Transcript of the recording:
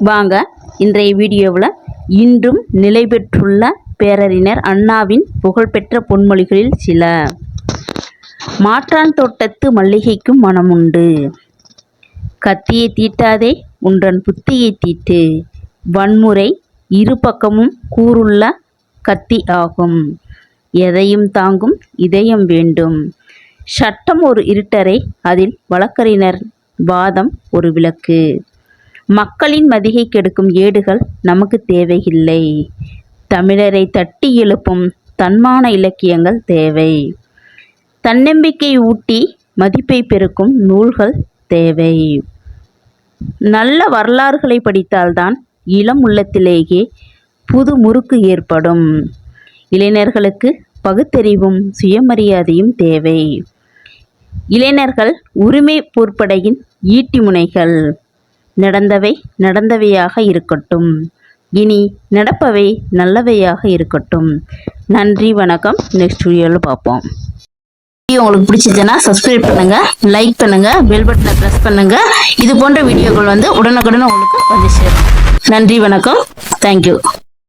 வாங்க இன்றைய வீடியோவில் இன்றும் நிலை பெற்றுள்ள பேரறிஞர் அண்ணாவின் புகழ்பெற்ற பொன்மொழிகளில் சில. மாற்றான் தோட்டத்து மல்லிகைக்கும் மனமுண்டு. கத்தியை தீட்டாதே உன்றன் புத்தியை தீட்டு. வன்முறை இரு பக்கமும் கூருள்ள கத்தி ஆகும். எதையும் தாங்கும் இதயம் வேண்டும். சட்டம் ஒரு இருட்டறை, அதில் வழக்கறிஞர் வாதம் ஒரு விளக்கு. மக்களின் மதியை கெடுக்கும் ஏடுகள் நமக்கு தேவையில்லை. தமிழரை தட்டி எழுப்பும் தன்மான இலக்கியங்கள் தேவை. தன்னம்பிக்கை ஊட்டி மதிப்பை பெருக்கும் நூல்கள் தேவை. நல்ல வரலாறுகளை படித்தால்தான் இளம் உள்ளத்திலேயே புது முறுக்கு ஏற்படும். இளைஞர்களுக்கு பகுத்தறிவும் சுயமரியாதையும் தேவை. இளைஞர்கள் உரிமை போர்ப்படையின் ஈட்டி முனைகள். நடந்தவை நடந்தவையாக இருக்கட்டும். இனி நடப்பவை நல்லவையாக இருக்கட்டும். நன்றி, வணக்கம். நெக்ஸ்ட் வீடியோவில் பார்ப்போம். வீடியோ உங்களுக்கு பிடிச்சிருச்சுன்னா சப்ஸ்கிரைப் பண்ணுங்க, லைக் பண்ணுங்க, பெல் பட்டனை ப்ரெஸ் பண்ணுங்க. இது போன்ற வீடியோக்கள் உடனுக்குடன் உங்களுக்கு வந்து சேரும். நன்றி, வணக்கம். தேங்க்யூ.